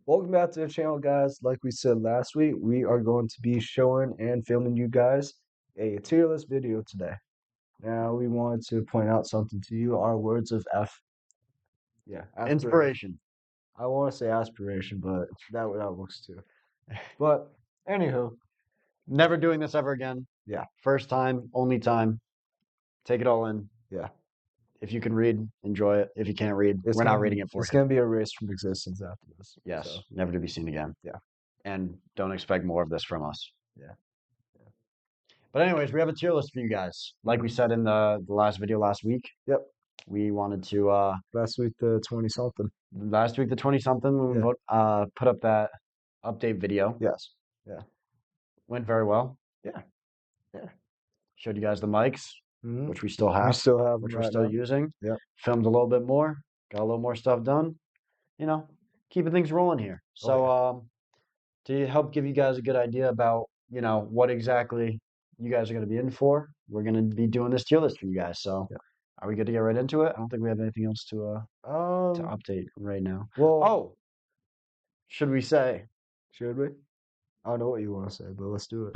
Welcome back to the channel, guys. Like we said last week, we are going to be showing and filming you guys a tier list video today. Now, we wanted to point out something to you. Our words of aspiration. Inspiration. I want to say aspiration, but that works too. But anywho, Never doing this ever again. Yeah. First time, only time. Take it all in. Yeah. If you can read, enjoy it. If you can't read, It's we're not gonna- reading it for It's you. going to be erased from existence after this. Yes, So, never to be seen again. Yeah. And don't expect more of this from us. Yeah. But anyways, we have a tier list for you guys. Like we said in the last video last week. Yep. We wanted to last week, the 20-something. last week the 20-something when we put up that update video. Yes. Yeah. Went very well. Yeah. Showed you guys the mics, Mhm. which we still have. We still have which them we're right still now. using. Yep. Filmed a little bit more, got a little more stuff done. You know, keeping things rolling here. So, to help give you guys a good idea about, what exactly you guys are going to be in for, we're going to be doing this tier list for you guys. So, are we good to get right into it? I don't think we have anything else to update right now. Well, should we say? Should we? I don't know what you want to say, but let's do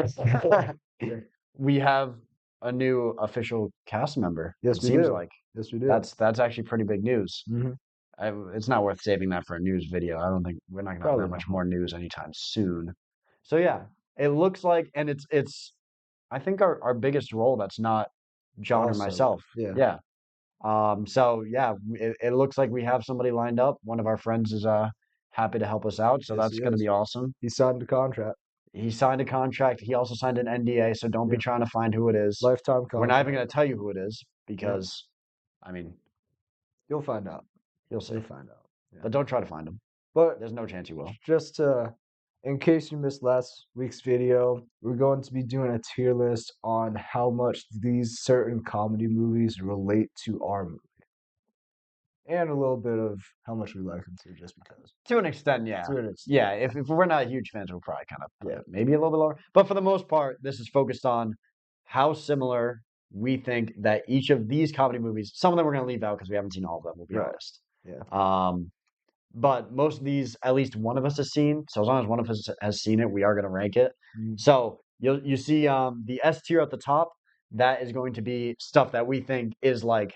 it. We have a new official cast member. Yes, it we seems do. like. Yes, we do. That's actually pretty big news. Mhm. It's not worth saving that for a news video. I don't think we're not going to have that much more news anytime soon. So yeah, it looks like, and it's I think our biggest role that's not John or myself. Yeah. So yeah, it looks like we have somebody lined up. One of our friends is happy to help us out, so Yes, that's he going to is. be awesome. He signed a contract. He signed a contract. He also signed an NDA, so don't be trying to find who it is. Lifetime contract. We're not even going to tell you who it is because, I mean, you'll find out. You'll see. You'll find out. Yeah. But don't try to find him. But there's no chance you will. Just in case you missed last week's video, we're going to be doing a tier list on how much these certain comedy movies relate to our movie. And a little bit of how much we like them too, just because. To an extent, yeah. To an extent. Yeah, if we're not huge fans, we'll probably kind of maybe a little bit lower. But for the most part, this is focused on how similar we think that each of these comedy movies, some of them we're going to leave out because we haven't seen all of them, we'll be honest. Yeah. But most of these, at least one of us has seen. So as long as one of us has seen it, we are going to rank it. Mm. So you see the S tier at the top, that is going to be stuff that we think is like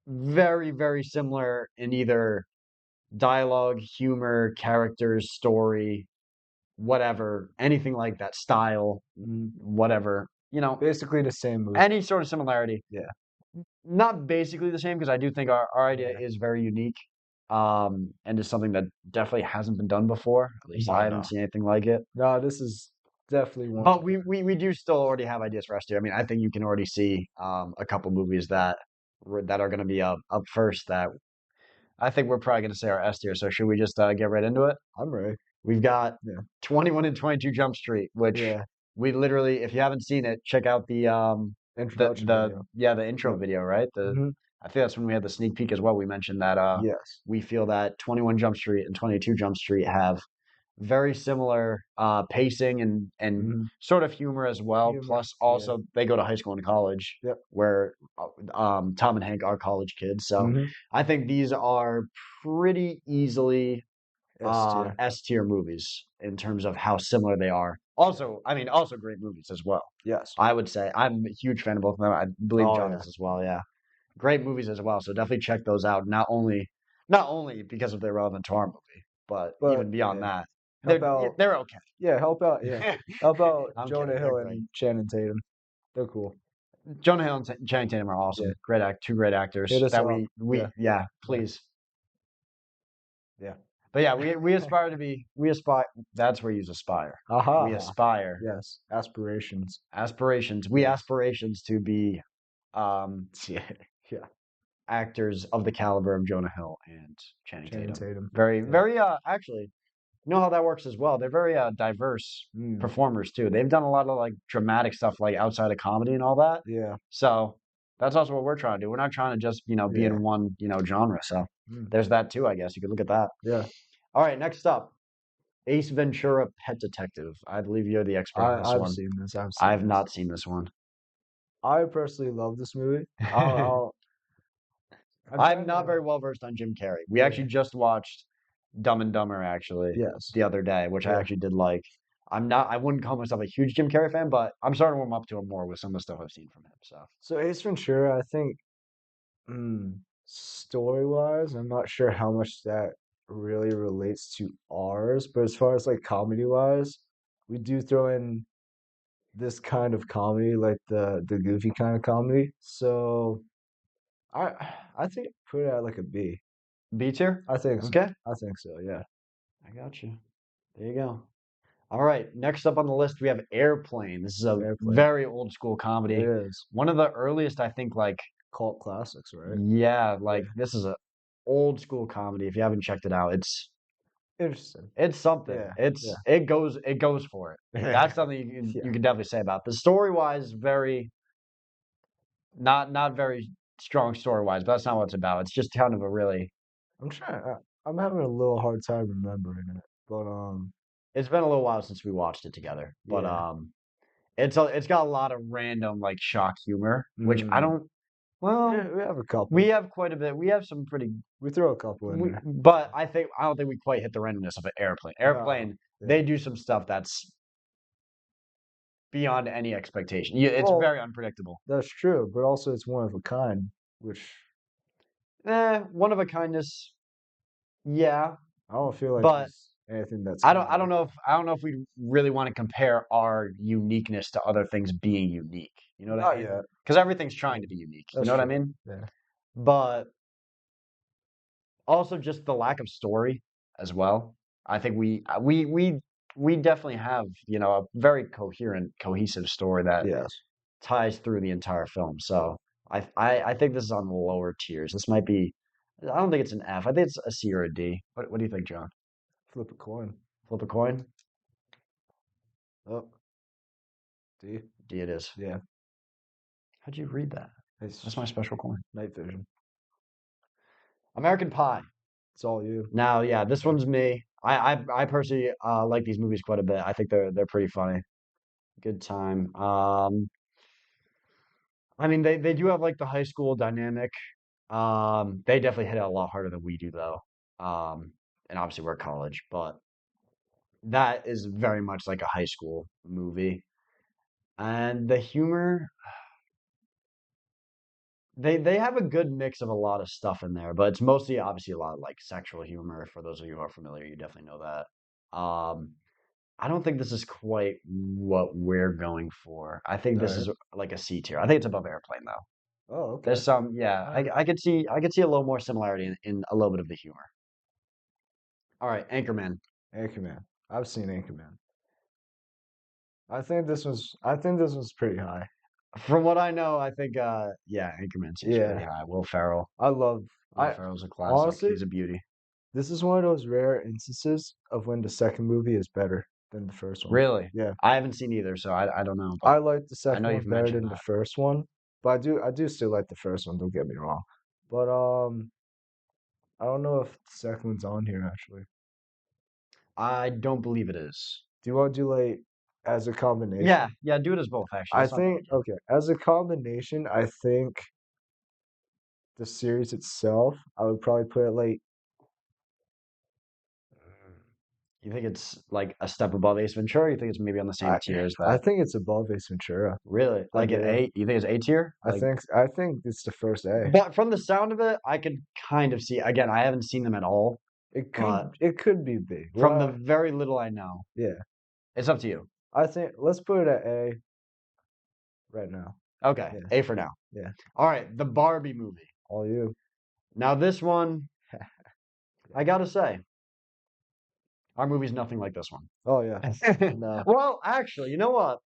very, very similar in either dialogue, humor, characters, story, whatever, anything like that, style, whatever, basically the same movie. Any sort of similarity. Yeah. Not basically the same, because I do think our idea is very unique, and is something that definitely hasn't been done before. At least I haven't seen anything like it. No, this is definitely one. But we do still already have ideas for us here. I mean, I think you can already see a couple movies that are going to be up first that I think we're probably going to say our S tier. So should we just get right into it? I'm ready. We've got 21 and 22 Jump Street, which we literally, if you haven't seen it, check out the introduction video. The intro video, right? I think that's when we had the sneak peek as well. We mentioned that we feel that 21 Jump Street and 22 Jump Street have very similar pacing and sort of humor as well. Plus, also they go to high school and college, where Tom and Hank are college kids. So I think these are pretty easily S tier movies in terms of how similar they are. Also great movies as well. Yes, I would say I'm a huge fan of both of them. I believe John is as well. Yeah, great movies as well. So definitely check those out. Not only because of their relevant to our movie, but even beyond that. They're okay. Yeah, help out. Yeah, help out Jonah Hill and Channing Tatum. They're cool. Jonah Hill and Channing Tatum are awesome. Yeah. Two great actors. That please. Yeah. But yeah, we aspire to be. That's where you use aspire. Aha. We aspire. Yes. Aspirations. We aspirations to be, actors of the caliber of Jonah Hill and Channing Tatum. Very actually. You know how that works as well. They're very diverse performers too. They've done a lot of like dramatic stuff, like outside of comedy and all that. Yeah. So that's also what we're trying to do. We're not trying to just be in one genre. So there's that too. I guess you could look at that. Yeah. All right. Next up, Ace Ventura: Pet Detective. I believe you're the expert on this one. I've seen this. I've not seen this one. I personally love this movie. I'm not very well versed on Jim Carrey. We actually just watched Dumb and Dumber actually. Yes. The other day, which I actually did like. I wouldn't call myself a huge Jim Carrey fan, but I'm starting to warm up to him more with some of the stuff I've seen from him. So Ace Ventura, I think, story-wise, I'm not sure how much that really relates to ours, but as far as like comedy-wise, we do throw in this kind of comedy, like the goofy kind of comedy. So I I think put it at like a B. B tier? I think so. Okay. I think so, yeah. I got you. There you go. All right. Next up on the list, we have Airplane. This is a Airplane. very old school It comedy. is. One of the earliest, I think, like, Cult classics, right? yeah, like this is a old school comedy. If you haven't checked it out, Interesting. it's something. Yeah. It goes for it. That's something you can definitely say about. The story wise, very not very strong story wise, but that's not what it's about. It's just kind of a really I'm trying. I'm having a little hard time remembering it, but it's been a little while since we watched it together. But yeah. it's got a lot of random like shock humor, which I don't. Well, Yeah, we have a couple. we have quite a bit. We have some pretty. We throw a couple in there. But I don't think we quite hit the randomness of an Airplane. Airplane, Yeah. they do some stuff that's beyond any expectation. It's very unpredictable. That's true, but also it's one of a kind, which One of a kindness. Yeah, I don't feel like but there's anything that's I don't know if we really want to compare our uniqueness to other things being unique. You know what I mean? Not yet. Because everything's trying to be unique. That's you know true. what I mean? Yeah. But also just the lack of story as well. I think we definitely have, a very coherent, cohesive story that ties through the entire film. So I think this is on the lower tiers. This might be I don't think it's an F. I think it's a C or a D. What do you think, John? Flip a coin. Flip a coin? Oh. D. D it is. Yeah. How'd you read that? That's my special coin. Night vision. American Pie. It's all you. Now, yeah, this one's me. I personally like these movies quite a bit. I think they're pretty funny. Good time. I mean they do have like the high school dynamic. They definitely hit it a lot harder than we do though. And obviously we're at college, but that is very much like a high school movie. And the humor, they have a good mix of a lot of stuff in there, but it's mostly obviously a lot of like sexual humor. For those of you who are familiar, you definitely know that. I don't think this is quite what we're going for. I think this is like a C tier. I think it's above Airplane though. Oh, okay. There's some, yeah. I could see a little more similarity in a little bit of the humor. All right, Anchorman. Anchorman. I've seen Anchorman. I think this was pretty high. From what I know, I think Anchorman seems pretty high. Will Ferrell. Will Ferrell's a classic. Honestly, he's a beauty. This is one of those rare instances of when the second movie is better than the first one. Really? Yeah. I haven't seen either, so I don't know. I like the second one better than the first one, but I do still like the first one. Don't get me wrong, but I don't know if the second one's on here actually. I don't believe it is. Do you want to do like as a combination? Yeah, do it as both actually. I think okay, as a combination, I think the series itself, I would probably put it like. You think it's like a step above Ace Ventura? Or you think it's maybe on the same tier as that? I think it's above Ace Ventura. Really? Like an A? You think it's A tier? I think it's the first A. But from the sound of it, I could kind of see. Again, I haven't seen them at all. It could be B. From the very little I know. Yeah. It's up to you. I think let's put it at A right now. Okay, A for now. Yeah. All right, the Barbie movie. All you. Now this one, I gotta say, our movie's nothing like this one. Oh yeah. No. Well, actually, you know what?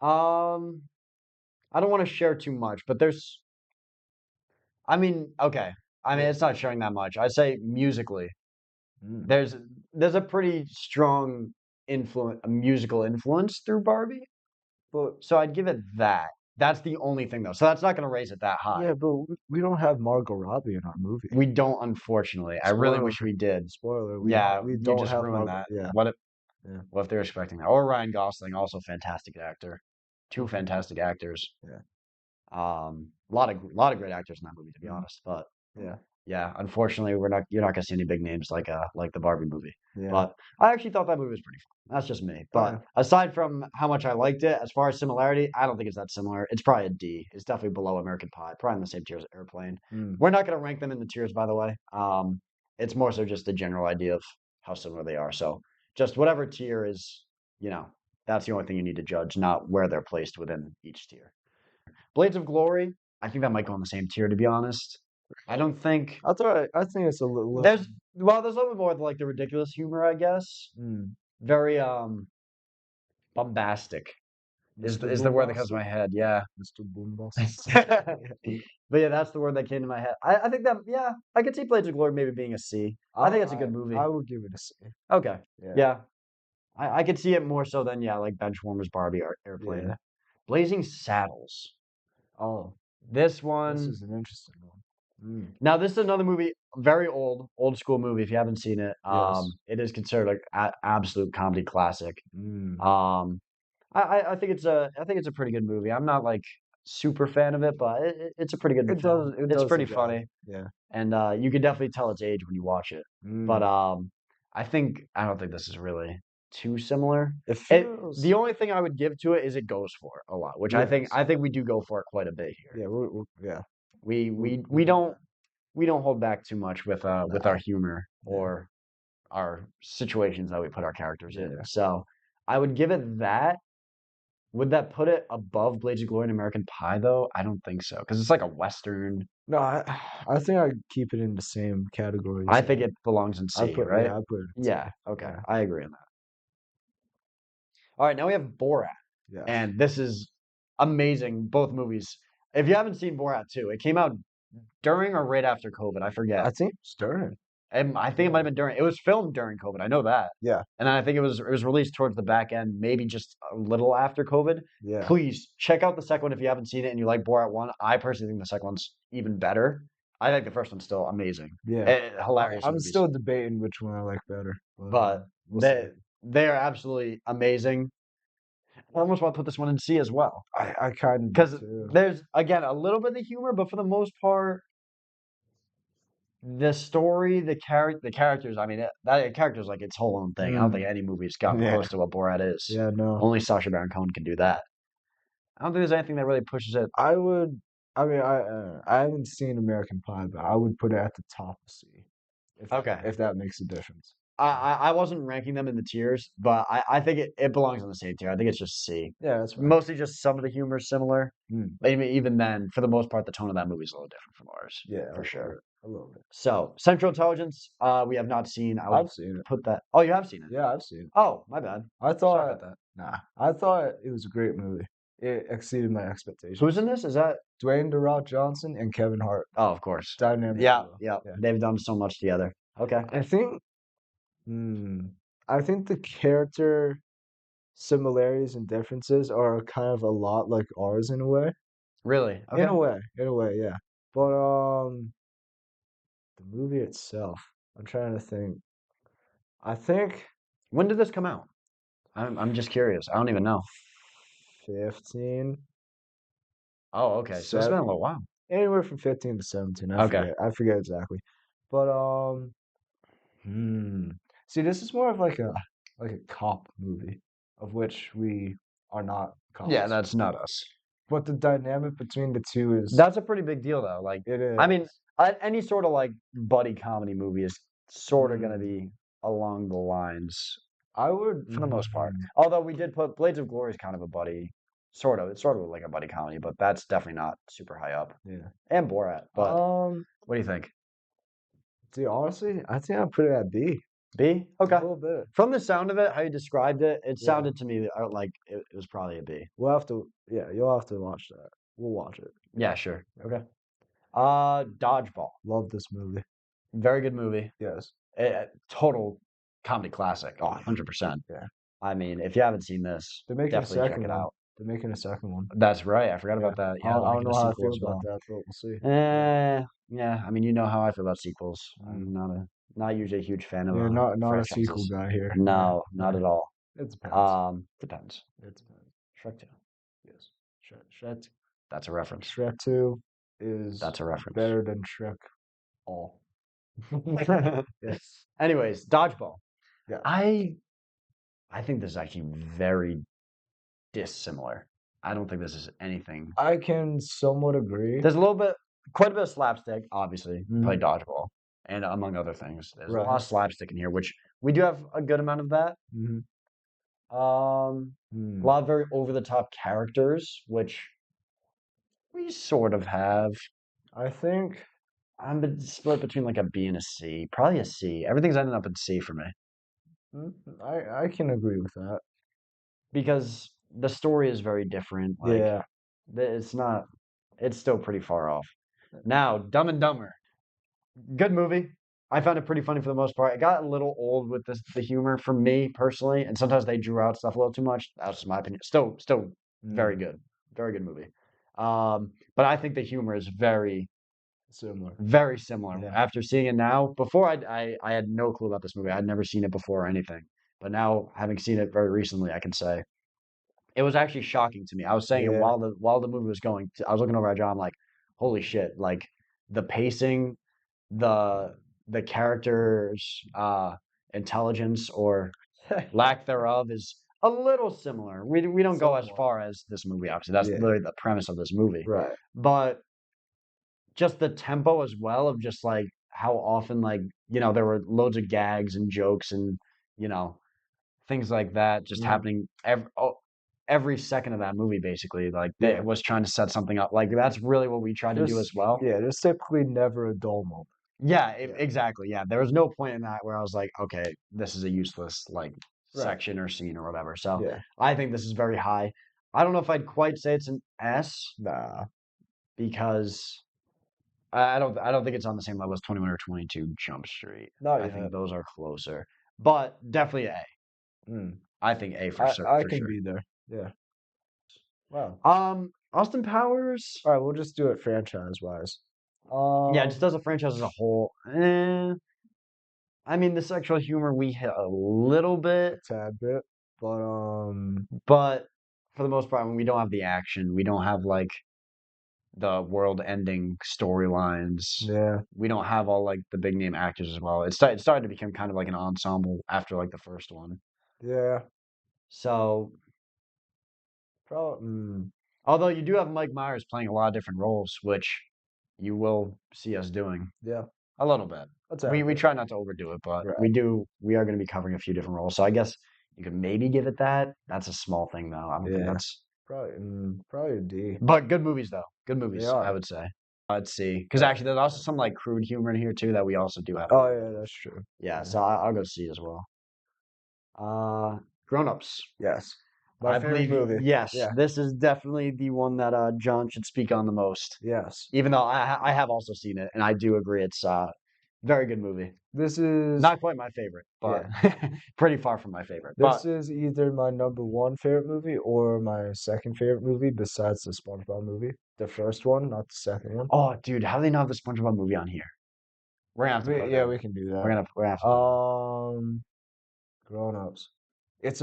I don't want to share too much, but there's. I mean, okay. I mean, it's not sharing that much. I say musically, there's a pretty strong musical influence through Barbie. So I'd give it that. That's the only thing though. So that's not going to raise it that high. Yeah, but we don't have Margot Robbie in our movie. We don't, unfortunately. I really wish we did. Spoiler. We don't just have ruined that. Yeah. What if they're expecting that? Or Ryan Gosling, also fantastic actor. Two fantastic actors. Yeah. A lot of great actors in that movie, to be honest. But yeah, Yeah, unfortunately, you're not gonna see any big names like the Barbie movie. Yeah. But I actually thought that movie was pretty fun. That's just me. But Yeah. aside from how much I liked it, as far as similarity, I don't think it's that similar. It's probably a D. It's definitely below American Pie, probably in the same tier as Airplane. We're not gonna rank them in the tiers, by the way. It's more so just the general idea of how similar they are. So just whatever tier is, you know, that's the only thing you need to judge, not where they're placed within each tier. Blades of Glory, I think that might go in the same tier, to be honest. I don't think I think it's a little. there's there's a little bit more of like the ridiculous humor, I guess. Very bombastic is the word that comes to my head. Yeah. Mr. Boombas. But yeah, that's the word that came to my head. I think that yeah, I could see Blades of Glory maybe being a C. I think it's a good movie. I would give it a C. Okay. Yeah. I could see it more so than yeah, like Benchwarmers, Barbie, or Airplane. Yeah. Blazing Saddles. Oh, this one. This is an interesting one. Now, this is another movie, very old school movie. If you haven't seen it, Yes. it is considered like an absolute comedy classic. I think it's a pretty good movie. I'm not like super fan of it, but it's a pretty good film. It's pretty funny. Yeah. And you can definitely tell its age when you watch it. But I don't think this is really too similar. The only thing I would give to it is it goes for it a lot, which I think we do go for it quite a bit here. Yeah, we don't hold back too much with our humor or our situations that we put our characters in. So I would give it that. Would that put it above Blades of Glory and American Pie though? I don't think so because it's like a Western. No, I think I'd keep it in the same category. I think it belongs in C, right? Yeah, I put it in C. Yeah, okay. Yeah. I agree on that. All right, now we have Borat. Yes. And this is amazing, both movies. If you haven't seen Borat 2, it came out during or right after COVID, I forget. I think it's during. I think it might have been during. It was filmed during COVID. I know that. Yeah. And then I think it was released towards the back end, maybe just a little after COVID. Yeah. Please check out the second one if you haven't seen it and you like Borat 1. I personally think the second one's even better. I think the first one's still amazing. Yeah. Hilarious. I'm still debating which one I like better. But they are absolutely amazing. I almost want to put this one in C as well. I kind of because there's again a little bit of humor, but for the most part, the story, the characters. I mean, that character's like its whole own thing. I don't think any movie's gotten close to what Borat is. Yeah, no. Only Sacha Baron Cohen can do that. I don't think there's anything that really pushes it. I haven't seen American Pie, but I would put it at the top of C. If that makes a difference. I wasn't ranking them in the tiers, but I think it belongs in the same tier. I think it's just C. Yeah, that's right. Mostly just some of the humor is similar. Even then, for the most part, the tone of that movie is a little different from ours. Yeah, for sure. A little bit. So, Central Intelligence, we have not seen. I've seen it. Put that. Oh, you have seen it? Yeah, I've seen it. Oh, my bad. I thought that. Nah, I thought it was a great movie. It exceeded my expectations. Who's in this? Is that Dwayne The Rock Johnson and Kevin Hart? Oh, of course. Dynamic. Yeah. They've done so much together. Okay. I think the character similarities and differences are kind of a lot like ours in a way. Really? Okay. In a way, yeah. But the movie itself, I'm trying to think. I think when did this come out? I'm just curious. I don't even know. 15. Oh, okay. So it's been a little while. Anywhere from 15 to 17. I forget exactly. But see, this is more of like a cop movie, of which we are not cops. Yeah, that's not us. But the dynamic between the two is that's a pretty big deal, though. Like it is. I mean, any sort of like buddy comedy movie is sort of going to be along the lines. I would, for the most part. Although we did put Blades of Glory is kind of a buddy, sort of. It's sort of like a buddy comedy, but that's definitely not super high up. Yeah. And Borat. But what do you think? See, honestly, I think I'll put it at B. B? Okay. A little bit. From the sound of it, how you described it, it sounded to me like it was probably a B. We'll have to, you'll have to watch that. We'll watch it. Yeah, sure. Okay. Dodgeball. Love this movie. Very good movie. Yes. Total comedy classic. Oh, 100%. Yeah. I mean, if you haven't seen this, definitely check it out. They're making a second one. That's right. I forgot about that. Yeah, I don't know how I feel about that, but we'll see. Yeah. I mean, you know how I feel about sequels. I'm not usually a huge fan of. You're not a sequel guy here. No, not at all. It depends. Depends. It depends. Shrek 2. Yes. Shrek 2. That's a reference. Shrek 2 is that's a reference. Better than Shrek All. Yes. Anyways, Dodgeball. Yeah. I think this is actually very dissimilar. I don't think this is anything. I can somewhat agree. There's quite a bit of slapstick, obviously. Play Dodgeball, and among other things. There's a lot of slapstick in here, which we do have a good amount of that. A lot of very over the top characters, which we sort of have. I think I'm split between like a B and a C. Probably a C. Everything's ending up in C for me. I can agree with that. Because the story is very different. Like, yeah. It's still pretty far off. Now, Dumb and Dumber. Good movie. I found it pretty funny for the most part. It got a little old with the humor for me personally, and sometimes they drew out stuff a little too much. That's just my opinion. Still very good. Very good movie. But I think the humor is very similar. Yeah. After seeing it now, before I had no clue about this movie. I had never seen it before or anything. But now, having seen it very recently, I can say it was actually shocking to me. I was saying it while the movie was going. I was looking over at John, I'm like, holy shit! Like the pacing, the characters' intelligence or lack thereof is a little similar. We don't go as far as this movie, obviously. That's literally the premise of this movie. Right. But just the tempo as well of just like how often like, there were loads of gags and jokes and, things like that just happening every second of that movie, basically. Like it was trying to set something up. Like that's really what we tried to do as well. Yeah, there's typically never a dull moment. Yeah, exactly. Yeah, there was no point in that where I was like, okay, this is a useless like section or scene or whatever. So I think this is very high. I don't know if I'd quite say it's an S. Nah, because I don't think it's on the same level as 21 or 22 Jump Street. I think those are closer, but definitely A. I think A for sure. I can be there. Yeah. Wow. Austin Powers. All right, we'll just do it franchise-wise. Yeah, just as a franchise as a whole. I mean, the sexual humor we hit a little bit, a tad bit, but for the most part, when we don't have the action, we don't have like the world-ending storylines. Yeah, we don't have all like the big name actors as well. It started to become kind of like an ensemble after like the first one. Yeah. So, although you do have Mike Myers playing a lot of different roles, which you will see us doing. Yeah. A little bit. We try not to overdo it, but we are going to be covering a few different roles. So I guess you could maybe give it that. That's a small thing though. I don't think that's probably a D. But good movies though. Good movies, I would say. Let's see. Because actually there's also some like crude humor in here too that we also do have. Oh yeah, that's true. Yeah, so I'll go C as well. Grown Ups. Yes. My favorite movie. Yes, this is definitely the one that John should speak on the most. Yes. Even though I have also seen it, and I do agree it's very good movie. This is not quite my favorite, but pretty far from my favorite. This is either my number one favorite movie or my second favorite movie besides the SpongeBob movie. The first one, not the second one. Oh, dude, how do they not have the SpongeBob movie on here? We're gonna have to we can do that. We're gonna have to. Grown Ups. It's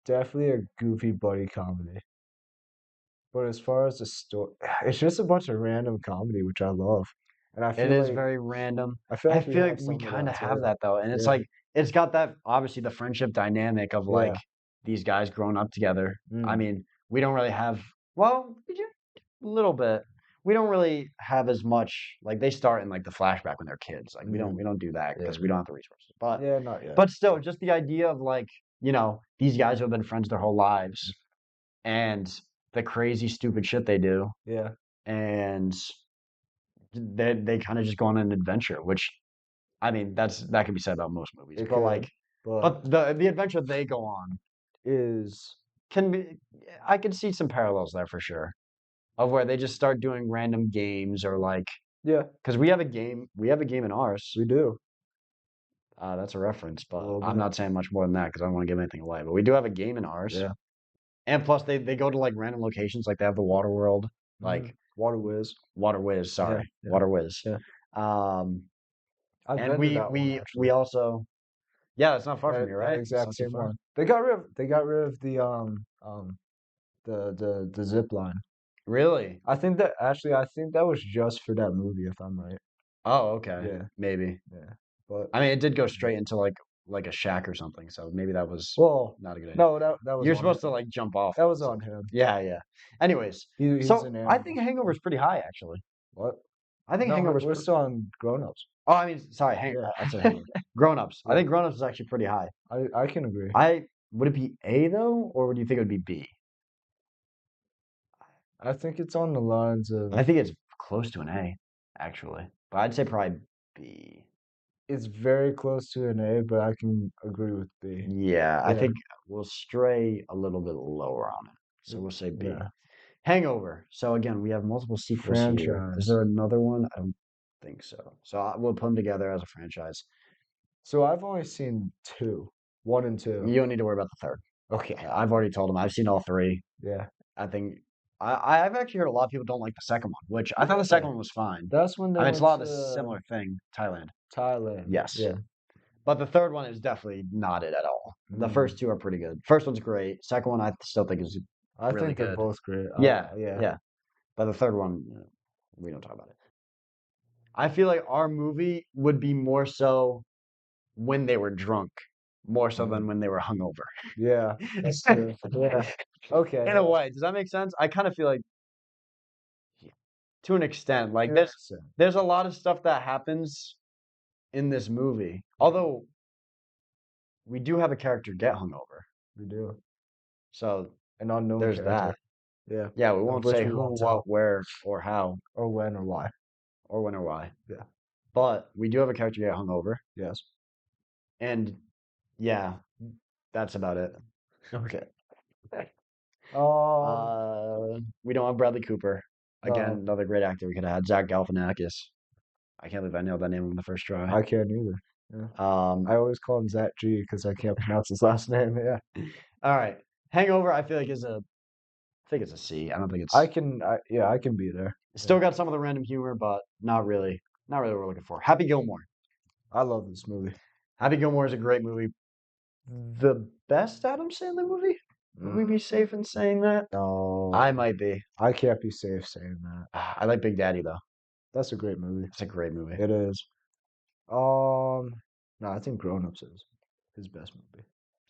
definitely a goofy buddy comedy. But as far as the story, it's just a bunch of random comedy, which I love. And I feel it is very random. I feel like we kind of have that though, and it's like it's got that obviously the friendship dynamic of like these guys growing up together. I mean, we don't really have we do a little bit. We don't really have as much like they start in like the flashback when they're kids. Like we don't do that because we don't have the resources. But not yet. But still, just the idea of like these guys who have been friends their whole lives, and the crazy stupid shit they do. Yeah. And they kind of just go on an adventure, which I mean that can be said about most movies. But the adventure they go on I can see some parallels there for sure. Of where they just start doing random games or like because we have a game in ours. We do. That's a reference, but I'm not saying much more than that because I don't want to give anything away. But we do have a game in ours. Yeah. And plus they go to like random locations, like they have the Water World, like Water Whiz, sorry. Water Whiz. Yeah. And we also it's not far from you, right? Exact same one. They got rid of the zip line. Really? I think that was just for that movie, if I'm right. Oh, okay. Yeah, Maybe. yeah. But I mean, it did go straight into like a shack or something, so maybe that was well, not a good idea. no, that was You're on supposed to him. like jump off. That was So. on him. Yeah, yeah. Anyways, He's so an I animal. think Hangover's pretty high, actually. What? I think No, Hangover's. we're still on grown-ups. Oh, I mean, sorry, Yeah. I said Hangover. Grown-ups. I Yeah. think Grown-ups is actually pretty high. I can agree. Would it be A though, or would you think it would be B? I think it's on the lines of I think it's close to an A, actually. But I'd say probably B. it's very close to an A, but I can agree with B. Yeah, I Yeah. think we'll stray a little bit lower on it. So we'll say B. Yeah. Hangover. So again, we have multiple sequels here. Is Franchise. there another one? I don't think so. So we'll put them together as a franchise. So I've only seen 2. 1 and 2. You don't need to worry about the third. Okay. I've already told them. I've seen all 3. Yeah. I think I've actually heard a lot of people don't like the second one, which I thought the second one was fine. That's when they I mean, it's a went lot of the similar thing. Thailand. Thailand. Yes. Yeah. But the third one is definitely not it at all. The first 2 are pretty good. First one's great. Second one I still think is I really think they're good. both great. Yeah, Yeah. yeah. But the third one, we don't talk about it. I feel like our movie would be more so when they were drunk, more so than when they were hungover. Yeah. That's true. Yeah. Okay. In a way, does that make sense? I kind of feel like, to an extent, like Yeah. there's a lot of stuff that happens in this movie. Although we do have a character get hungover, We do. so An unknown there's character. that. Yeah. Yeah, we won't which say we who, won't what, tell. where, or how, Or when or why. or when or why. Yeah. But we do have a character get hungover, Yes. and yeah, that's about it. Okay. We don't have Bradley Cooper. Again, No. another great actor we could have had. Zach Galifianakis. I can't believe I nailed that name on the first try. I can't either. Yeah. I I always call him Zach G because I can't pronounce his last name. Yeah. all right. Hangover, I feel like I think it's a C. I don't think it's. I can be there. Still got some of the random humor, but not really what we're looking for. Happy Gilmore. I love this movie. Happy Gilmore is a great movie. The best Adam Sandler movie? Would we be safe in saying that? No. I might be. I can't be safe saying that. I like Big Daddy though. That's a great movie. It's a great movie. It is. No, I think Grown Ups is his best movie.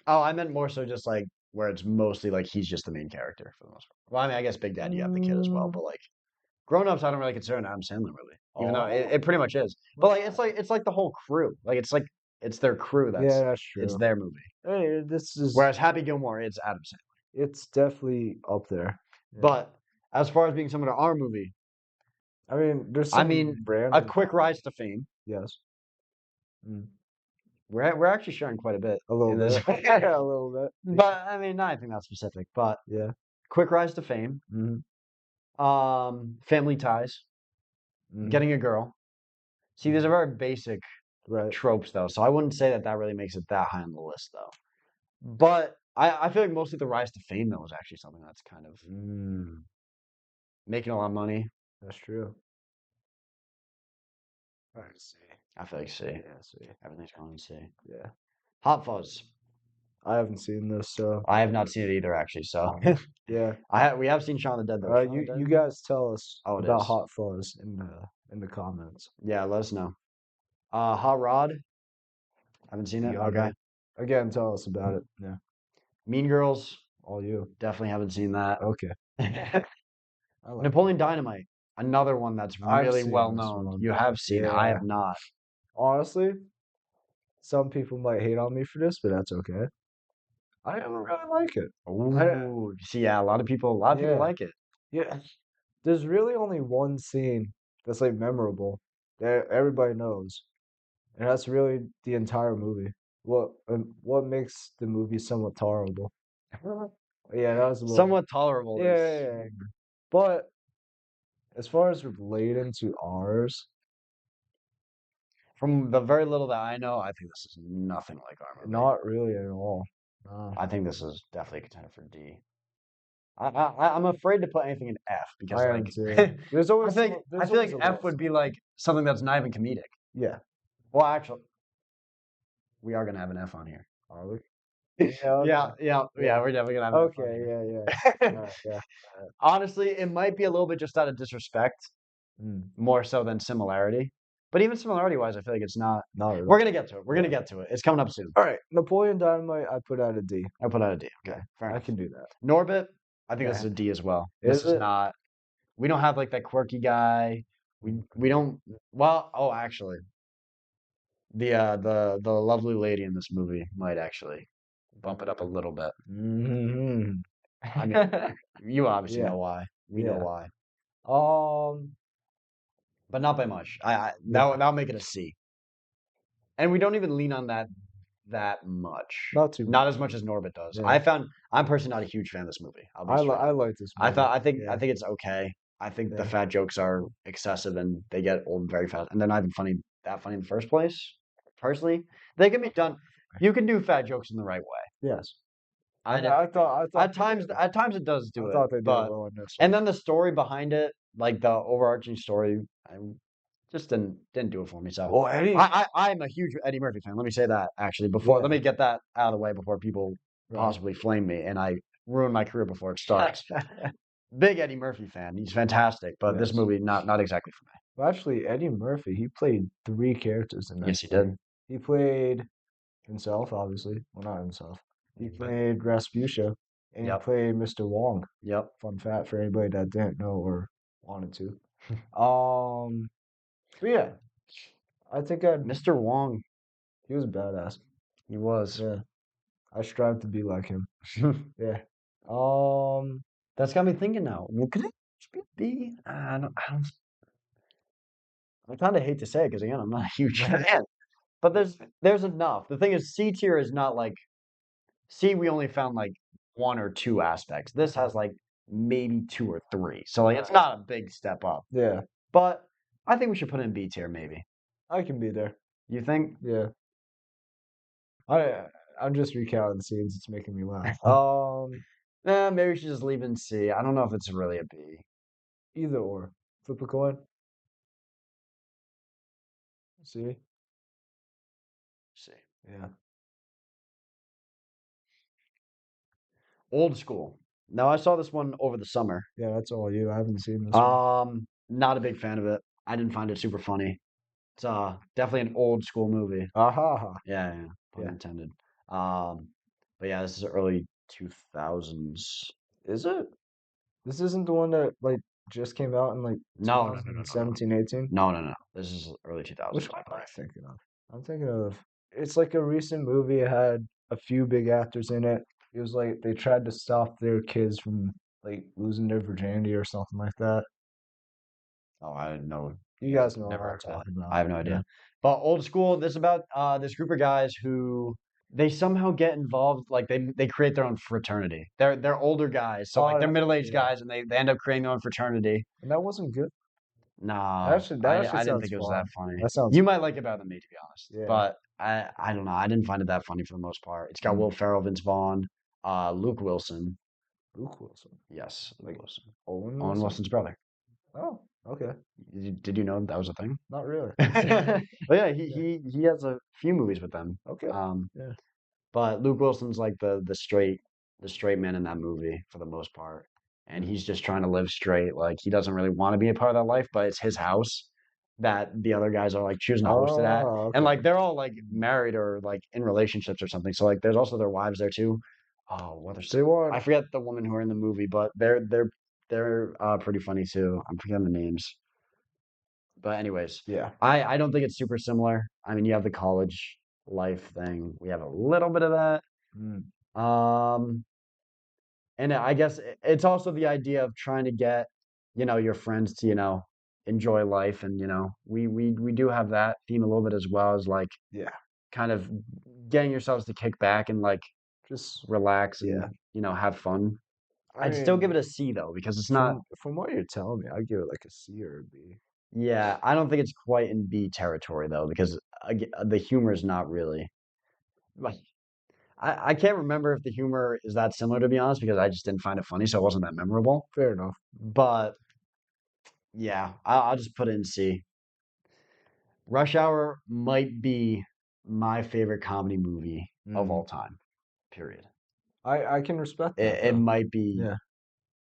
Oh, I meant more so just like where it's mostly like he's just the main character for the most part. Well, I mean, I guess Big Daddy, you have the kid as well, but like Grown Ups, I don't really consider an Adam Sandler movie, even though it pretty much is. But like it's like the whole crew. Like it's their crew. That's true. It's their movie. Hey, this is Whereas Happy Gilmore, it's Adam Sandler. It's definitely up there. Yeah. But as far as being someone to our movie, I mean, there's I mean, random... A Quick Rise to Fame. Yes. We're actually sharing quite a bit. A little bit. Yeah, a little bit. But I mean, not anything that specific. But yeah, Quick Rise to Fame. Family Ties. Getting a Girl. See, these are very basic tropes, though. So I wouldn't say that really makes it that high on the list, though. But I feel like mostly the Rise to Fame, though, is actually something that's kind of making a lot of money. That's true. All right, C. I feel like C. Yeah, C. Everything's going C. Yeah. Hot Fuzz. I haven't seen this, so I have not seen it either, actually. So yeah, we have seen Shaun the Dead though. You guys tell us about is. Hot Fuzz in the comments. Yeah, let us know. Hot Rod. Haven't seen it. Okay. Again, tell us about it. Yeah. Mean Girls. All you. Definitely haven't seen that. Okay. Napoleon Dynamite. Another one that's really well known. You have seen it. I have not. Honestly, some people might hate on me for this, but that's okay. I don't really like it. Ooh, see, yeah, a lot of people like it. Yeah, there's really only one scene that's like memorable that everybody knows, and that's really the entire movie. What makes the movie somewhat tolerable? Yeah, that was somewhat tolerable. Yeah, but as far as relating to ours, from the very little that I know, I think this is nothing like our movie. Not really at all. I think this is definitely a contender for D. I'm afraid to put anything in F because there's always I feel like F would be like something that's not even comedic. Yeah. Well, actually, we are gonna have an F on here. Are we? Yeah, we're definitely gonna have an F on here. Yeah. Honestly, it might be a little bit just out of disrespect, more so than similarity. But even similarity-wise, I feel like it's not. Not at We're all. gonna get to it. We're gonna get to it. It's coming up soon. All right, Napoleon Dynamite, I put out a D. I put out a D. Okay, fair I enough. can do that. Norbit, I think this is a D as well. This is it? not. We don't have like that quirky guy. We don't. Well, oh, actually, the lovely lady in this movie might actually bump it up a little bit. Mm-hmm. I mean, you obviously Yeah. know why. We know why, Um, but not by much. That'll make it a C. And we don't even lean on that much. Not too Not as much as Norbit does. Yeah. I'm personally not a huge fan of this movie. I like this movie. I think it's okay. I think the fat jokes are excessive and they get old very fast. And they're not even that funny in the first place. Personally, they can be done. You can do fat jokes in the right way. Yes. I thought at times it does do I it. thought they did but well in this and one. then the story behind it, like the overarching story, I just didn't do it for me. So Well, Eddie, I'm a huge Eddie Murphy fan. Let me say that actually before. Let me get that out of the way before people possibly flame me and I ruin my career before it starts. Big Eddie Murphy fan. He's fantastic, but this movie not exactly for me. Well, actually, Eddie Murphy, he played 3 characters in that. Yes, he did. He played himself, obviously. Well, not himself. He played Rasputia, and he played Mr. Wong. Yep. Fun fact for anybody that didn't know or wanted to. But yeah, I think Mr. Wong. He was a badass. He was. Yeah. I strive to be like him. Yeah. That's got me thinking now. Well, could it be a B? I kind of hate to say it because again, I'm not a huge fan. But there's enough. The thing is, C tier is not like C. We only found like 1 or 2 aspects. This has like maybe 2 or 3. So like it's not a big step up. Yeah. But I think we should put in B tier maybe. I can be there. You think? Yeah. I'm just recounting scenes. It's making me laugh. Maybe we should just leave it in C. I don't know if it's really a B. Either or. Flip a coin. C. C. Yeah. Old School. Now I saw this one over the summer. Yeah, that's all you. I haven't seen this one. Not a big fan of it. I didn't find it super funny. It's definitely an old school movie. Aha. Yeah, pun intended. But yeah, this is early 2000s. Is it? This isn't the one that like just came out in like 2017, 18? No. This is early 2000s. Which one am I thinking of? I'm thinking of it's like a recent movie. It had a few big actors in it. It was like they tried to stop their kids from like losing their virginity or something like that. Oh, I didn't know. You guys know what I'm talking about. I have no idea. But Old School, this is about this group of guys who they somehow get involved, like they create their own fraternity. They're older guys, so like they're middle-aged guys, and they end up creating their own fraternity. And that wasn't good. No, I didn't think it was that funny. That sounds. You might like it better than me, to be honest. Yeah. But I don't know. I didn't find it that funny for the most part. It's got Will Ferrell, Vince Vaughn, Luke Wilson. Luke Wilson. Yes, Luke Wilson. Owen Wilson's brother. Oh, okay. Did you know that was a thing? Not really. But yeah, he has a few movies with them. Okay. Yeah. But Luke Wilson's like the straight man in that movie for the most part. And he's just trying to live straight. Like he doesn't really want to be a part of that life, but it's his house that the other guys are like choosing to host it at. Okay. And like they're all like married or like in relationships or something. So like there's also their wives there too. Oh, what are I forget the women who are in the movie, but they're pretty funny too. I'm forgetting the names. But anyways, yeah, I don't think it's super similar. I mean, you have the college life thing. We have a little bit of that. And I guess it's also the idea of trying to get, your friends to, enjoy life. And, we do have that theme a little bit as well as like, kind of getting yourselves to kick back and like just relax and, have fun. I'd still give it a C though, because it's not. From what you're telling me, I'd give it like a C or a B. Yeah, I don't think it's quite in B territory though, because the humor is not really. Like, I can't remember if the humor is that similar, to be honest, because I just didn't find it funny, so it wasn't that memorable. Fair enough. But yeah, I'll just put it in C. Rush Hour might be my favorite comedy movie of all time. Period. I can respect that. It might be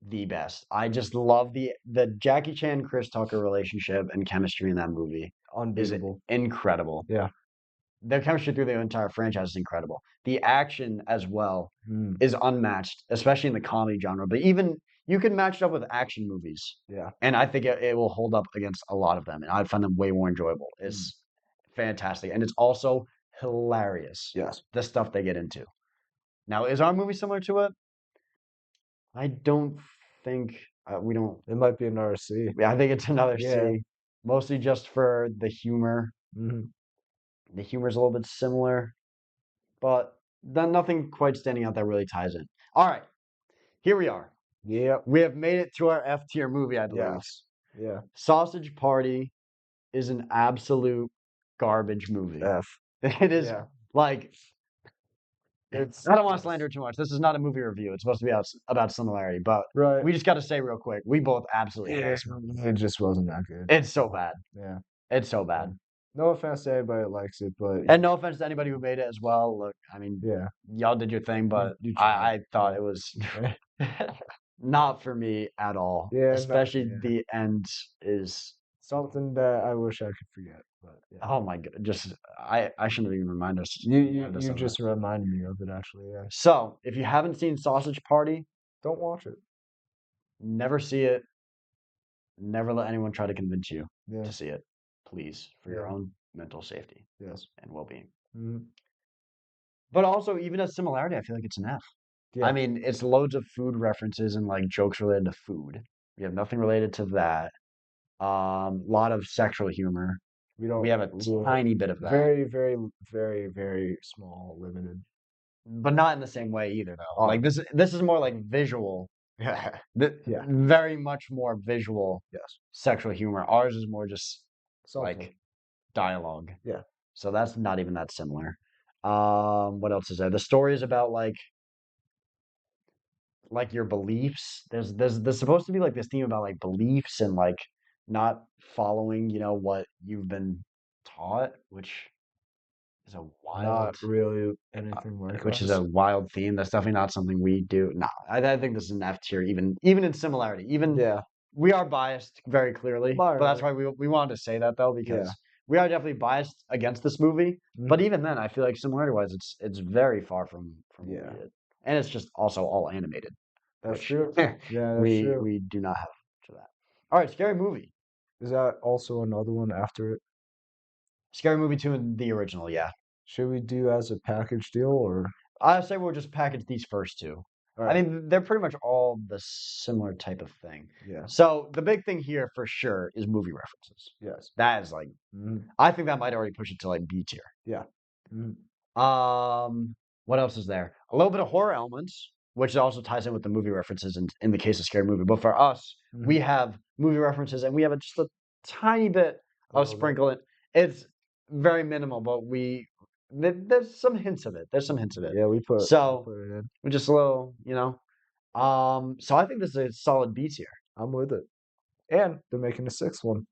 the best. I just love the Jackie Chan Chris Tucker relationship and chemistry in that movie. unbeatable, incredible. Yeah. Their chemistry through the entire franchise is incredible. The action as well is unmatched, especially in the comedy genre. But even you can match it up with action movies. Yeah. And I think it will hold up against a lot of them. And I find them way more enjoyable. It's fantastic. And it's also hilarious. Yes. The stuff they get into. Now, is our movie similar to it? I don't think we don't. It might be another C. Yeah, I think it's another C. Mostly just for the humor. The humor is a little bit similar, but then nothing quite standing out that really ties in. All right, here we are. Yep. We have made it to our F tier movie, I believe. Yes. Yeah. Sausage Party is an absolute garbage movie. F. It is like. I don't want to slander too much. This is not a movie review. It's supposed to be about similarity, but we just got to say real quick, we both absolutely hate this movie. It just wasn't that good. It's so bad. Yeah. It's so bad. No offense to anybody that likes it, but and no offense to anybody who made it as well. Look, I mean, y'all did your thing, but I thought it was not for me at all. Yeah, especially the end is something that I wish I could forget. But oh my god, just I shouldn't have even reminded us. You just reminded me of it actually. Yeah. So if you haven't seen Sausage Party, don't watch it. Never see it. Never let anyone try to convince you to see it. Please, for your own mental safety and well-being. But also, even as similarity, I feel like it's an F. I mean, it's loads of food references and like jokes related to food. We have nothing related to that. Lot of sexual humor. We have a tiny bit of that. Very, very, very, very small, limited. But not in the same way either, though. Like this is more like visual. Very much more visual. Sexual humor. Ours is more just like dialogue. Yeah. So that's not even that similar. What else is there? The story is about like your beliefs. There's supposed to be like this theme about like beliefs and like not following, what you've been taught, which is a wild, not really anything like which is a wild theme. That's definitely not something we do. No, I think this is an F tier, even in similarity. Even we are biased very clearly, but that's why we wanted to say that though, because we are definitely biased against this movie. But even then, I feel like similarity wise, it's very far from what we did. And it's just also all animated. That's true. Yeah, that's true. We do not have to that. All right, Scary Movie. Is that also another one after it? Scary Movie 2 and the original, yeah. Should we do as a package deal or? I say we'll just package these first two. Right. I mean, they're pretty much all the similar type of thing. Yeah. So the big thing here for sure is movie references. Yes. That is like, I think that might already push it to like B tier. Yeah. What else is there? A little bit of horror elements, which also ties in with the movie references in the case of Scary Movie. But for us, we have movie references and we have just a tiny bit of sprinkle. It's very minimal, but there's some hints of it. Yeah, we put it in. We're just a little, so I think this is a solid B tier. I'm with it. And they're making a sixth one.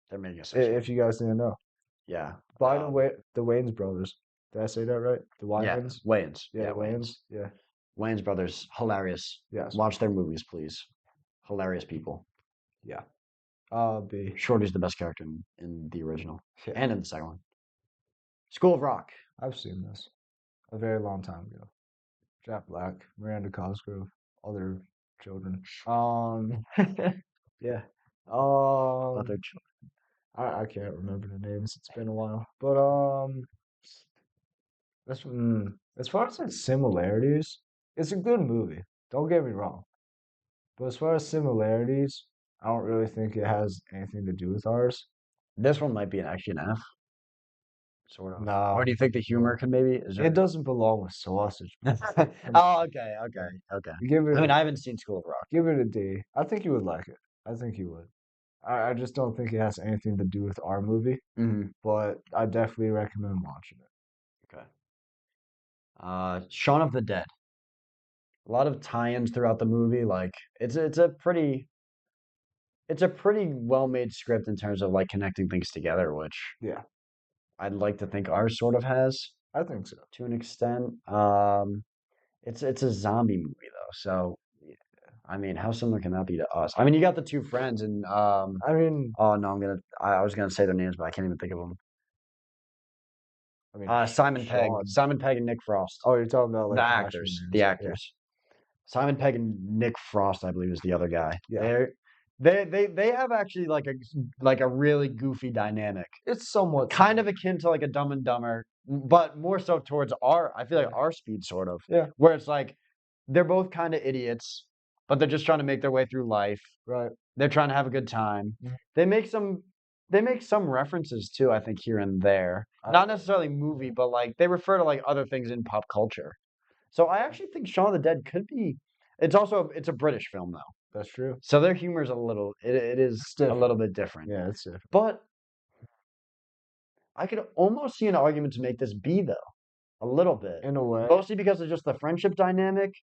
They're making a sixth one. If you guys didn't know. Yeah. By the way, the Wayans brothers. Did I say that right? The Wayans? Yeah, Wayans. Yeah, Wayans. Yeah. Wayans brothers, hilarious. Yes. Watch their movies, please. Hilarious people. Yeah. B. Shorty's the best character in the original and in the second one. School of Rock. I've seen this a very long time ago. Jack Black, Miranda Cosgrove, other children. Yeah. Other children. I can't remember the names. It's been a while. But as far as like similarities, it's a good movie. Don't get me wrong. But as far as similarities, I don't really think it has anything to do with ours. This one might be actually an F. Sort of. No. Or do you think the humor can maybe? It doesn't belong with sausage. Oh, okay. I haven't seen School of Rock. Give it a D. I think you would like it. I think you would. I just don't think it has anything to do with our movie. But I definitely recommend watching it. Okay. Shaun of the Dead. A lot of tie-ins throughout the movie. Like it's a pretty well-made script in terms of like connecting things together, which I'd like to think ours sort of has. I think so. To an extent. It's a zombie movie though, so I mean, how similar can that be to us? I mean, you got the two friends, and I mean, oh no, I was gonna say their names, but I can't even think of them. I mean, Shaun. Simon Pegg, and Nick Frost. Oh, you're talking about The like the actual actors, names. the Yeah. actors. Simon Pegg and Nick Frost, I believe, is the other guy. Yeah. They have actually like a really goofy dynamic. It's somewhat kind of akin to like a Dumb and Dumber, but more so towards I feel like our speed sort of. Yeah. Where it's like they're both kind of idiots, but they're just trying to make their way through life. Right. They're trying to have a good time. Mhm. They make some references too, I think, here and there. Not necessarily movie, but like they refer to like other things in pop culture. So I actually think Shaun of the Dead could be. It's a British film though. That's true. So their humor is it is a little bit different. Yeah, it's different. But I could almost see an argument to make this B though, a little bit. In a way. Mostly because of just the friendship dynamic.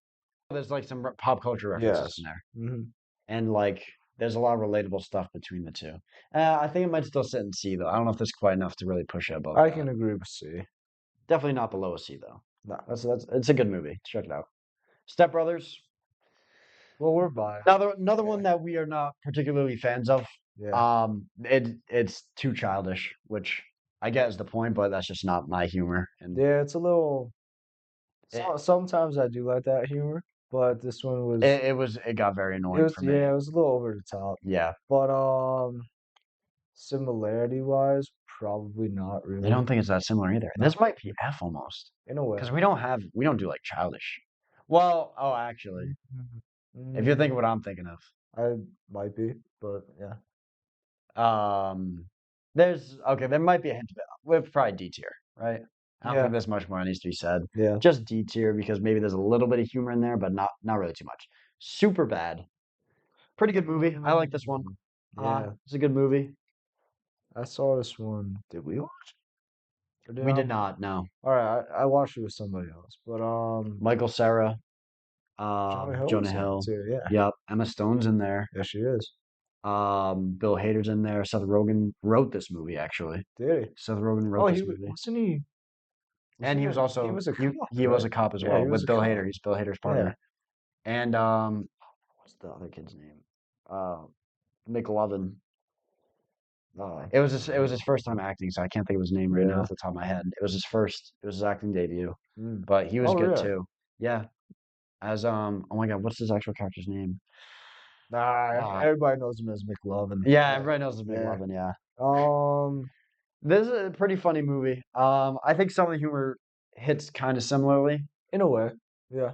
There's like some pop culture references in there. Mm-hmm. And like there's a lot of relatable stuff between the two. I think it might still sit in C though. I don't know if there's quite enough to really push it above. I can agree with C. Definitely not below a C though. No. It's a good movie. Check it out. Step Brothers. Well, we're biased. Another one that we are not particularly fans of. Yeah. It's too childish, which I get is the point, but that's just not my humor. And yeah, it's a little. Sometimes I do like that humor, but this one was. It got very annoying for me. Yeah, it was a little over the top. Yeah. But similarity wise, probably not really. I don't think it's that similar either. This might be F almost. In a way. Because we don't do like childish. Well, actually. If you're thinking what I'm thinking of. I might be, but yeah. There might be a hint of it. We're probably D tier, right? I don't think there's much more that needs to be said. Yeah. Just D tier because maybe there's a little bit of humor in there, but not really too much. Superbad. Pretty good movie. I like this one. Yeah. It's a good movie. I saw this one. Did we watch it? We did not, no. All right, I watched it with somebody else. But Michael Cera, Jonah Hill too, yeah. Yep. Emma Stone's in there. Yeah, she is. Bill Hader's in there. Seth Rogen wrote this movie, actually. Did he? Seth Rogen wrote this movie. Wasn't he? And he was also he was a cop as well with Bill Hader. He's Bill Hader's partner. Yeah. And what's the other kid's name? McLovin. It was his first time acting, so I can't think of his name right now off the top of my head. It was his acting debut. But he was good too. Yeah. As oh my god, what's his actual character's name? Everybody knows him as McLovin. Yeah, everybody knows him as McLovin, yeah. This is a pretty funny movie. I think some of the humor hits kind of similarly. In a way. Yeah.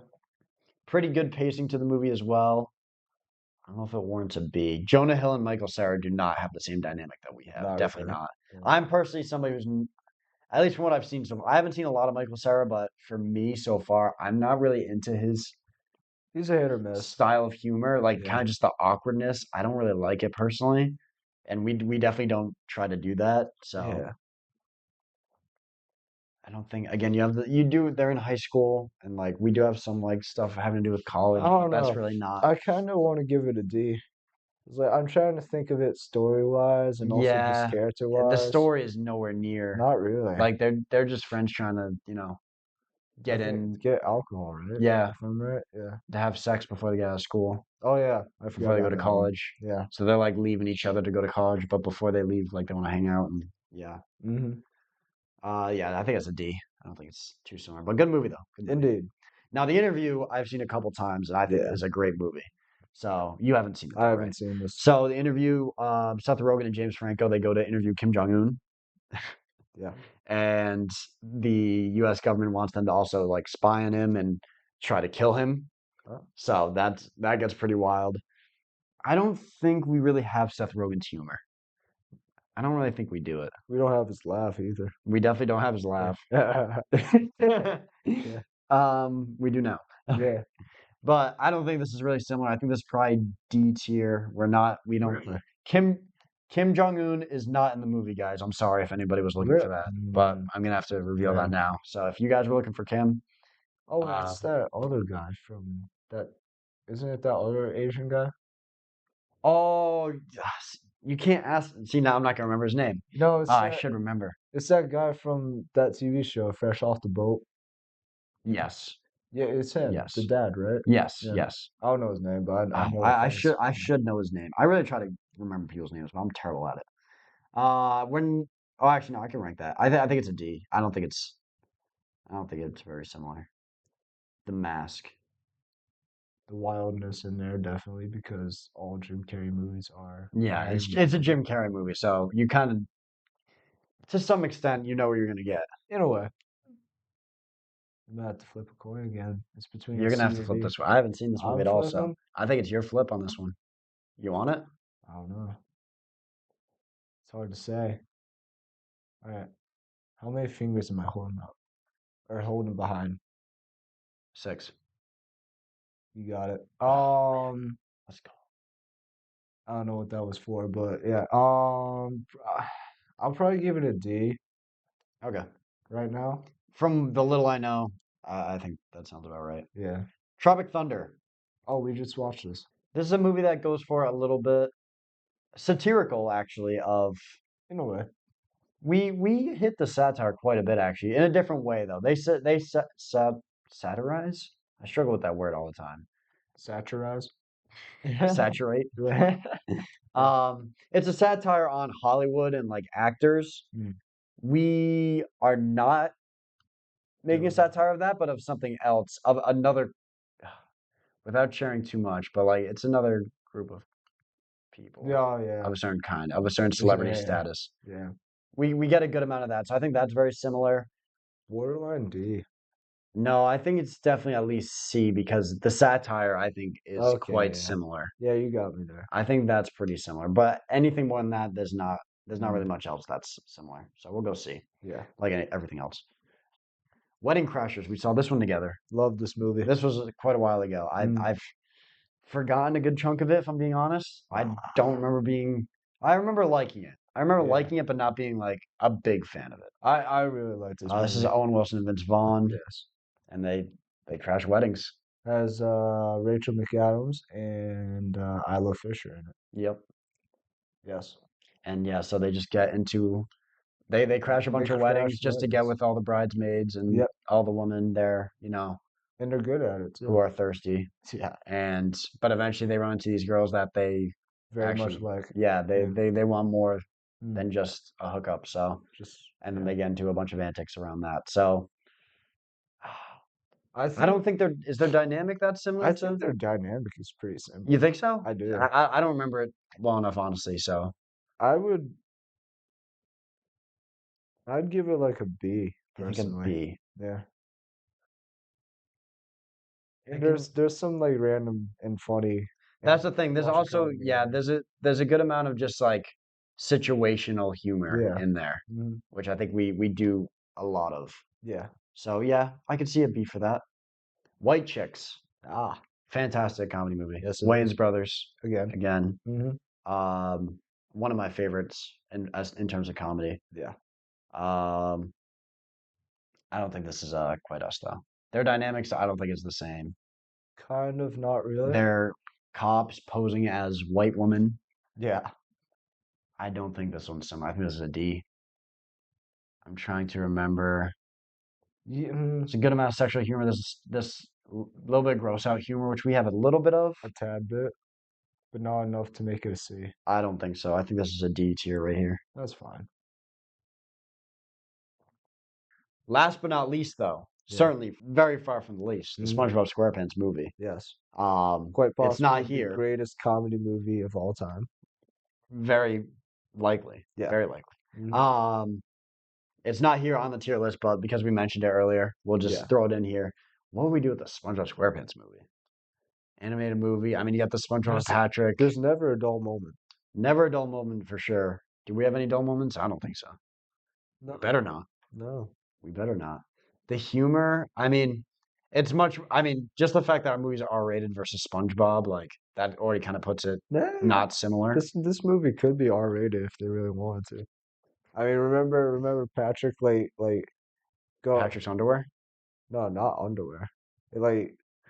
Pretty good pacing to the movie as well. I don't know if it warrants a B. Jonah Hill and Michael Cera do not have the same dynamic that we have. Definitely not. Yeah. I'm personally somebody who's, at least from what I've seen, I haven't seen a lot of Michael Cera, but for me so far, I'm not really into his. He's a hit or miss style of humor, like kind of just the awkwardness. I don't really like it personally, and we definitely don't try to do that. So yeah. I don't think they're in high school, and like we do have some like stuff having to do with college. That's really not. I kind of want to give it a D. It's like I'm trying to think of it story wise and also just character wise. The story is nowhere near. Not really. Like they're just friends trying to get alcohol, right? Yeah, if I'm right. Yeah, to have sex before they get out of school. Oh yeah, before they go to college. Yeah, so they're like leaving each other to go to college, but before they leave, like they want to hang out and yeah. Yeah, I think it's a D. I don't think it's too similar, but good movie though. Good movie. Indeed. Now The Interview I've seen a couple times, and I think is a great movie. So you haven't seen it. I haven't seen this. So The Interview, Seth Rogen and James Franco, they go to interview Kim Jong-un. Yeah. And the U.S. government wants them to also like spy on him and try to kill him. Oh. So that gets pretty wild. I don't think we really have Seth Rogen's humor. I don't really think we do it. We don't have his laugh either. We definitely don't have his laugh. Yeah. We do now. Yeah. But I don't think this is really similar. I think this is probably D tier. We don't. Really? Kim Jong-un is not in the movie, guys. I'm sorry if anybody was looking for that, but I'm gonna have to reveal that now. So if you guys were looking for Kim, that's that other guy from that. Isn't it that other Asian guy? Oh, yes. You can't ask. See, now I'm not gonna remember his name. No, I should remember. It's that guy from that TV show, Fresh Off the Boat. Yes. Yeah, it's him, Yes. the dad, right? Yes, Yeah. yes. I don't know his name, but I know I should know his name. I really try to remember people's names, but I'm terrible at it. When oh actually no, I can rank that. I think it's a D. I don't think it's very similar. The Mask. the wildness in there definitely because all Jim Carrey movies are Yeah, very it's a Jim Carrey movie, so you kind of to some extent you know what you're gonna get. in a way. I'm gonna have to flip a coin again. It's between You're gonna C have to or flip D. this one. I haven't seen this movie I'm at all, so flipping. I think it's your flip on this one. You want it? I don't know. It's hard to say. All right. How many fingers am I holding up or holding behind? 6. You got it. Let's go. I don't know what that was for, but yeah. I'll probably give it a D Okay. right now. From the little I know, I think that sounds about right. Yeah. Tropic Thunder. Oh, we just watched this. This is a movie that goes for a little bit satirical, actually. Of In a way. we hit the satire quite a bit, actually, in a different way though. Satirize. I struggle with that word all the time. Satirize. Saturate. It's a satire on Hollywood and like actors. Mm. We are not making a satire of that, but of something else, of another, without sharing too much, but like it's another group of people Yeah. of a certain kind, of a certain celebrity Yeah. status. Yeah. We get a good amount of that, so I think that's very similar. Borderline D. No, I think it's definitely at least C because the satire I think is quite similar. Yeah, you got me there. I think that's pretty similar, but anything more than that, there's not really much else that's similar. So we'll go C. Yeah. Like everything else. Wedding Crashers. We saw this one together. Love this movie. This was quite a while ago. I've forgotten a good chunk of it, if I'm being honest. I don't remember being. I remember liking it. I remember liking it, but not being like a big fan of it. I really liked this movie. This is Owen Wilson and Vince Vaughn. Yes. And they crash weddings. Has Rachel McAdams and Isla Fisher in it. Yep. Yes. And yeah, so they just get into they crash a bunch of weddings just to get with all the bridesmaids and all the women there, you know. And they're good at it too. Who are thirsty. Yeah. But eventually they run into these girls that they very much like. Yeah, they want more than just a hookup. So and then they get into a bunch of antics around that. So I don't think is their dynamic that similar? I think their dynamic is pretty similar. You think so? I do. I don't remember it well enough, honestly. So I'd give it like a B personally. A B. Yeah. And there's some like random and funny. That's the thing. There's also there's a good amount of just like situational humor in there, which I think we do a lot of. Yeah. So yeah, I could see a B for that. White Chicks. Fantastic comedy movie. Yes, Wayans Brothers again. One of my favorites in terms of comedy. Yeah. I don't think this is quite us though. Their dynamics, I don't think is the same. Kind of not really. They're cops posing as white women. Yeah. I don't think this one's similar. I think this is a D. I'm trying to remember. It's a good amount of sexual humor. There's this little bit of gross out humor, which we have a little bit of. A tad bit, but not enough to make it a C. I don't think so. I think this is a D tier right here. That's fine. Last but not least, though, certainly very far from the least, the SpongeBob SquarePants movie. Yes. Quite possibly it's not here. The greatest comedy movie of all time. Very likely. Yeah. Very likely. It's not here on the tier list, but because we mentioned it earlier, we'll just throw it in here. What would we do with the SpongeBob SquarePants movie? Animated movie. I mean, you got the SpongeBob Patrick. There's never a dull moment. Never a dull moment for sure. Do we have any dull moments? I don't think so. No. Better not. No. We better not. The humor, I mean, it's much. I mean, just the fact that our movies are R-rated versus SpongeBob, like that already kind of puts it not similar. This movie could be R-rated if they really wanted to. I mean, remember Patrick Patrick's underwear? No, not underwear.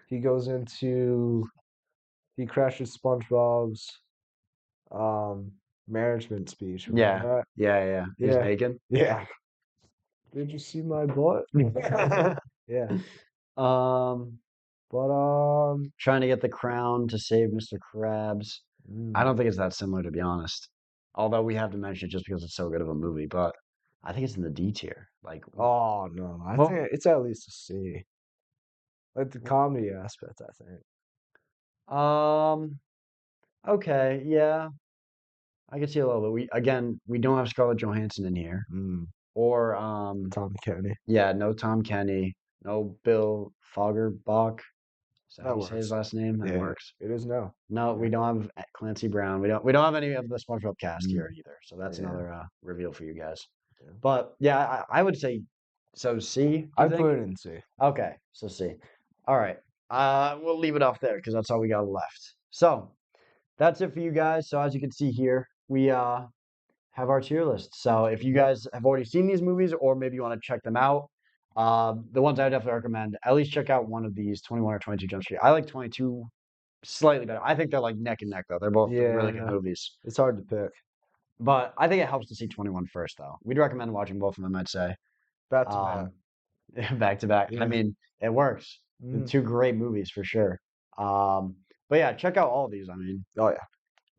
He goes into he crashes SpongeBob's management speech. Yeah. He's naked. Yeah. Did you see my butt? Yeah. But trying to get the crown to save Mr. Krabs. I don't think it's that similar, to be honest. Although we have to mention it just because it's so good of a movie, but I think it's in the D tier. Like, oh no, I well, think it's at least a C. Like the comedy aspect, I think. okay, yeah, I can see a little bit. We don't have Scarlett Johansson in here, or Tom Kenny. yeah, no Tom Kenny, no Bill Fagerbach. Is that how you say his last name? That works. It is now. No, we don't have Clancy Brown. We don't have any of the SpongeBob cast here either. So that's another reveal for you guys. Yeah. But yeah, I would say so. C. I put it in C. Okay, so C. All right. We'll leave it off there because that's all we got left. So that's it for you guys. So as you can see here, we have our tier list. So if you guys have already seen these movies or maybe you want to check them out, the ones I would definitely recommend, at least check out one of these, 21 or 22 Jump Street. I like 22 slightly better. I think they're like neck and neck though. They're both really good movies. It's hard to pick. But I think it helps to see 21 first though. We'd recommend watching both of them, I'd say. Back to back. Back to back. I mean, it works. The two great movies for sure. But yeah, check out all of these. I mean, oh yeah.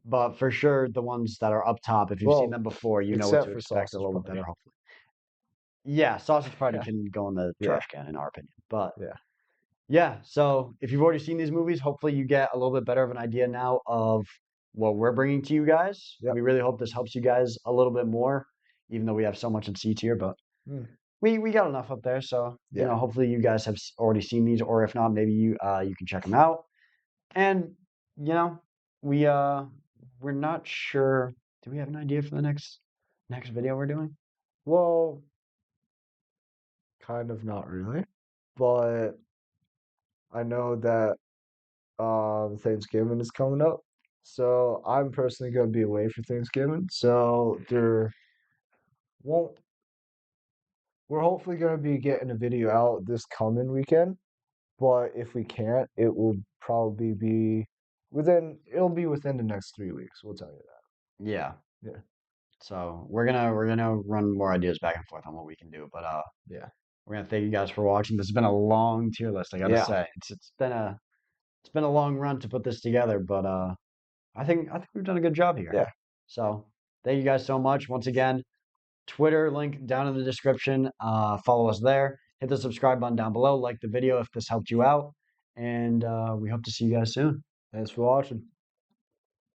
But for sure, the ones that are up top, if you've seen them before, you know what to expect a little bit better, hopefully. Yeah, Sausage Party can go in the trash can, in our opinion. But yeah, so if you've already seen these movies, hopefully you get a little bit better of an idea now of what we're bringing to you guys. Yep. We really hope this helps you guys a little bit more, even though we have so much in C tier, but we got enough up there. So, you know, hopefully you guys have already seen these, or if not, maybe you can check them out. And, you know, we're not sure. Do we have an idea for the next video we're doing? Well, kind of not really, but I know that Thanksgiving is coming up, so I'm personally going to be away for Thanksgiving. So we're hopefully going to be getting a video out this coming weekend, but if we can't, it will probably be within the next 3 weeks. We'll tell you that. Yeah. Yeah. So we're gonna run more ideas back and forth on what we can do, but yeah, we're gonna thank you guys for watching. This has been a long tier list, I gotta say. It's been a long run to put this together, but I think we've done a good job here. Yeah. So thank you guys so much. Once again, Twitter link down in the description. Follow us there. Hit the subscribe button down below. Like the video if this helped you out, and we hope to see you guys soon. Thanks for watching.